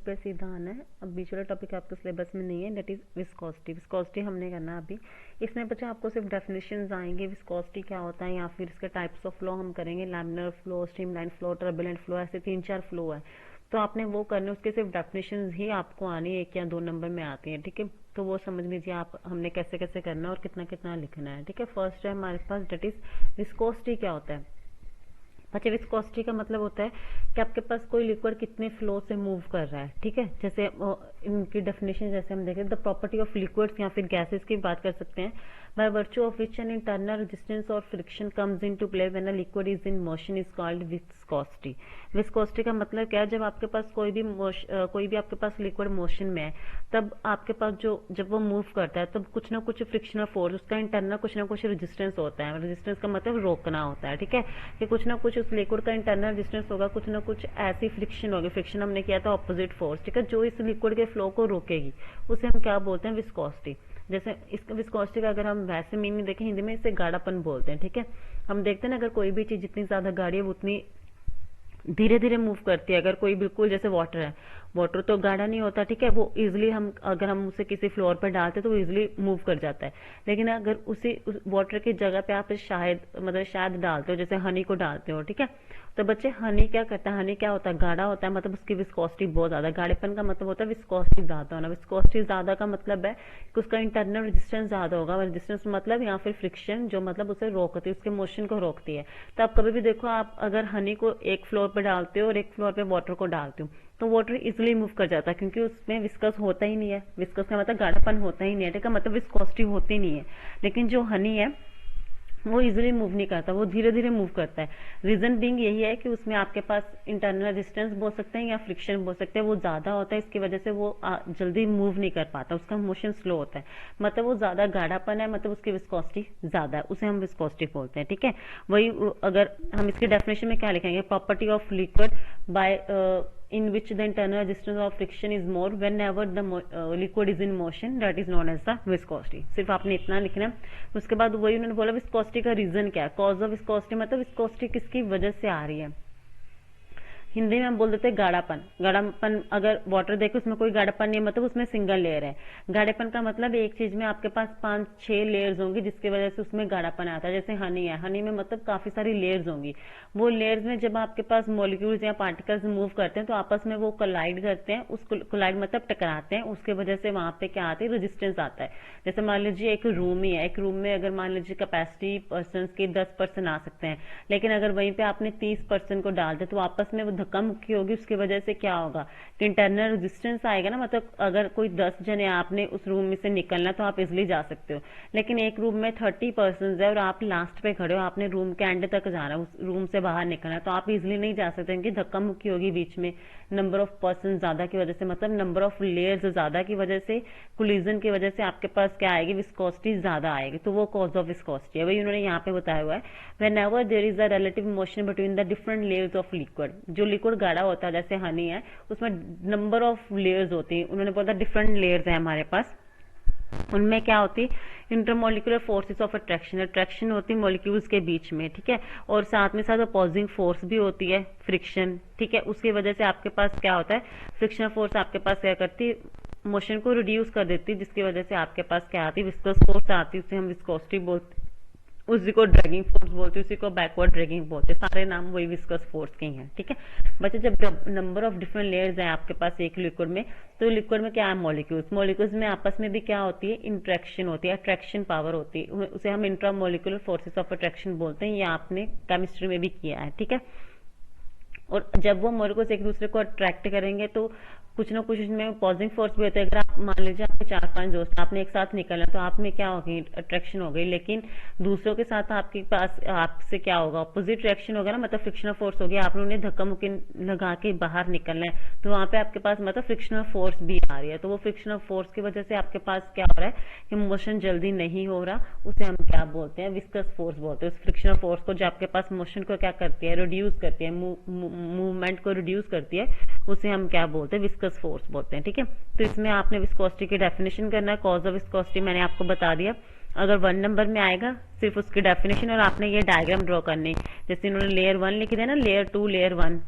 पे सीधा आना है। अब बीच वाला टॉपिक आपके सिलेबस में नहीं है, दैट इज विस्कोसिटी। विस्कोसिटी हमने करना है अभी। इसमें बच्चा आपको सिर्फ डेफिनेशंस आएंगे, विस्कोसिटी क्या होता है या फिर इसके टाइप्स ऑफ फ्लो हम करेंगे, laminar flow, streamline flow, turbulent flow, ऐसे 3-4 फ्लो है। तो आपने वो करने, उसके सिर्फ डेफिनेशंस ही आपको आनी है, 1 या 2 नंबर में आती है, ठीक है। तो वो समझ लीजिए आप हमने कैसे कैसे करना है और कितना कितना लिखना है, ठीक है। फर्स्ट है हमारे पास दैट इज विस्कोसिटी क्या होता है। अच्छा, विस्कोसिटी का मतलब होता है कि आपके पास कोई लिक्विड कितने फ्लो से मूव कर रहा है, ठीक है। जैसे इनकी डेफिनेशन जैसे हम देखें, द प्रॉपर्टी ऑफ लिक्विड्स या फिर गैसेस की बात कर सकते हैं, by virtue of which an internal resistance और friction comes into play when a liquid is in motion is called viscosity. Viscosity का मतलब क्या है, जब आपके पास कोई भी आपके पास लिक्विड मोशन में है, तब आपके पास जब वो मूव करता है तब कुछ ना कुछ फ्रिक्शनल फोर्स, उसका इंटरनल कुछ ना कुछ रेजिस्टेंस होता है। रेजिस्टेंस का मतलब रोकना होता है, ठीक है। कि कुछ ना कुछ उस लिक्विड का इंटरनल रेजिस्टेंस होगा, कुछ ना कुछ ऐसी फ्रिक्शन होगी। फ्रिक्शन हमने किया था ऑपोजिट फोर्स, ठीक है, जो इस लिक्विड के फ्लो को रोकेगी, उसे हम क्या बोलते हैं, विस्कोसिटी। जैसे इसका विस्कोसिटी का अगर हम वैसे मीनिंग देखें हिंदी में, इसे गाढ़ापन बोलते हैं, ठीक है। हम देखते हैं ना, अगर कोई भी चीज जितनी ज्यादा गाढ़ी है वो उतनी धीरे धीरे मूव करती है। अगर कोई बिल्कुल, जैसे वाटर है, वाटर तो गाढ़ा नहीं होता, ठीक है, वो इजिली अगर हम उसे किसी फ्लोर पर डालते हैं तो वो इजिली मूव कर जाता है। लेकिन अगर उसी वाटर की जगह पे आप शायद डालते हो, जैसे हनी को डालते हो, ठीक है, तो बच्चे हनी क्या करता है, हनी क्या होता है, गाढ़ा होता है, मतलब उसकी विस्कोसिटी बहुत ज्यादा। गाढ़ेपन का मतलब होता है विस्कोसिटी ज्यादा होना। विस्कोसिटी ज्यादा का मतलब है कि उसका इंटरनल रेजिस्टेंस ज्यादा होगा। रेजिस्टेंस मतलब या फिर फ्रिक्शन, जो मतलब उसे रोकती है, उसके मोशन को रोकती है। तो आप कभी भी देखो, आप अगर हनी को एक फ्लोर पर डालते हो और एक फ्लोर पे वाटर को डालते हो, तो वाटर इजिली मूव कर जाता है, क्योंकि उसमें विस्कस होता ही नहीं है। विस्कस का मतलब गाढ़ापन होता ही नहीं है, ठीक है, मतलब विस्कोसिटी होती नहीं है। लेकिन जो हनी है वो इजिली मूव नहीं करता, वो धीरे धीरे मूव करता है। रीजन बीइंग यही है कि उसमें आपके पास इंटरनल रेजिस्टेंस बोल सकते हैं या फ्रिक्शन बोल सकते हैं, वो ज्यादा होता है। इसकी वजह से वो जल्दी मूव नहीं कर पाता, उसका मोशन स्लो होता है, मतलब वो ज्यादा गाढ़ापन है, मतलब उसकी विस्कोसिटी ज्यादा है, उसे हम विस्कोसिटी बोलते हैं, ठीक है। वही अगर हम इसके डेफिनेशन में क्या लिखेंगे, property of liquid bye in which the internal resistance of friction is more whenever the liquid is in motion, that is known as the viscosity। सिर्फ आपने इतना लिखना है। उसके बाद वही उन्होंने बोला विस्कोसिटी का रीजन क्या है, कॉज ऑफ विस्कोसिटी, मतलब विस्कोसिटी किसकी वजह से आ रही है। हिंदी में हम बोल देते हैं गाढ़ापन। गाढ़ापन, अगर वाटर देखो उसमें कोई गाढ़ापन नहीं है, मतलब उसमें सिंगल लेयर है। गाढ़ेपन का मतलब एक चीज में आपके पास 5-6 लेयर्स होंगी, जिसकी वजह से उसमें गाढ़ापन आता है। जैसे हनी है, हनी में मतलब काफी सारी लेयर्स होंगी। वो लेयर्स में जब आपके पास मॉलिक्यूल्स या पार्टिकल्स मूव करते हैं तो आपस में वो कोलाइड करते हैं, उस कोलाइड मतलब टकराते हैं, उसके वजह से वहां पे क्या आती है, रेजिस्टेंस आता है। जैसे मान लीजिए एक रूम ही है, एक रूम में अगर मान लीजिए कैपेसिटी पर्सन की 10 पर्सन आ सकते हैं, लेकिन अगर वहीं पे आपने 30 पर्सन को डाल दिया तो आपस में वो धक्का मुक्की होगी। उसकी वजह से क्या होगा कि इंटरनल रेजिस्टेंस आएगा ना, मतलब अगर कोई 10 जने आपने उस रूम में से निकलना तो आप इजिली जा सकते हो। लेकिन एक रूम में 30 पर्सन है और आप लास्ट पे खड़े हो, आपने रूम के एंड तक जाना है, उस रूम से बाहर निकलना है, तो आप इजिली नहीं जा सकते, क्योंकि धक्का मुक्की होगी बीच में, नंबर ऑफ पर्सन ज्यादा की वजह से, मतलब नंबर ऑफ लेयर्स ज्यादा की वजह से, कोलिजन की वजह से आपके पास क्या आएगी, विस्कोसिटी ज्यादा आएगी। तो वो कॉज ऑफ विस्कोसिटी है, वही उन्होंने यहाँ पे बताया हुआ है। Whenever there is a relative motion between the different layers of liquid, जो लिक्विड गाढ़ा होता है जैसे हनी है, उसमें नंबर ऑफ लेयर्स होती है। उन्होंने बोला डिफरेंट लेयर्स है हमारे पास, उनमें क्या होती, intermolecular forces of attraction, attraction होती है मॉलिक्यूल्स के बीच में, ठीक है, और साथ में साथ अपोजिंग फोर्स भी होती है, फ्रिक्शन, ठीक है। उसकी वजह से आपके पास क्या होता है, फ्रिक्शनल फोर्स आपके पास क्या करती है, मोशन को रिड्यूस कर देती है, जिसकी वजह से आपके पास क्या आती है, विस्कस फोर्स आती है, उसे हम विस्कोसिटी बोलते हैं। उसी को ड्रैगिंग फोर्स बोलते हैं, उसी को बैकवर्ड ड्रैगिंग बोलते हैं, सारे नाम वही विस्कस फोर्स के ही हैं, ठीक है। बच्चे, जब नंबर ऑफ डिफरेंट लेयर्स हैं आपके पास एक लिक्विड में, तो लिक्विड में क्या है, मॉलिक्यूल्स, मॉलिक्यूल्स में आपस में भी क्या होती है, इंट्रैक्शन होती है, अट्रैक्शन पावर होती है, उसे हम इंट्रामोलिकुलर फोर्सेस ऑफ अट्रैक्शन बोलते हैं। ये आपने केमिस्ट्री में भी किया है, ठीक है। और जब वो मॉलिक्यूल्स एक दूसरे को अट्रैक्ट करेंगे तो कुछ ना कुछ उसमें अपोजिंग फोर्स भी होता है। अगर आप मान लीजिए आपके 4-5 दोस्त आपने एक साथ निकलना, तो आप में क्या होगी, अट्रैक्शन हो गई, लेकिन दूसरों के साथ आपके पास आपसे क्या होगा, अपोजिट रिएक्शन होगा ना, मतलब फ्रिक्शनल फोर्स होगी, आपने उन्हें धक्का मुक्की लगा के बाहर निकलना है, तो वहां पे आपके पास मतलब फ्रिक्शनल फोर्स भी आ रही है। तो वो फ्रिक्शनल फोर्स की वजह से आपके पास क्या हो रहा है कि मोशन जल्दी नहीं हो रहा, उसे हम क्या बोलते हैं, विस्कस फोर्स बोलते हैं। उस फ्रिक्शनल फोर्स को जो आपके पास मोशन को क्या करती है, रिड्यूस करती है, मूवमेंट को रिड्यूस करती है, उसे हम क्या बोलते हैं, विस्कस फोर्स बोलते हैं, ठीक है। तो इसमें आपने विस्कोसिटी की डेफिनेशन करना है, कॉज ऑफ विस्कोसिटी मैंने आपको बता दिया। अगर 1 नंबर में आएगा सिर्फ उसकी डेफिनेशन, और आपने ये डायग्राम ड्रॉ करनी, जैसे इन्होंने लेयर 1 लिखी है ना, लेयर 2 लेयर 1,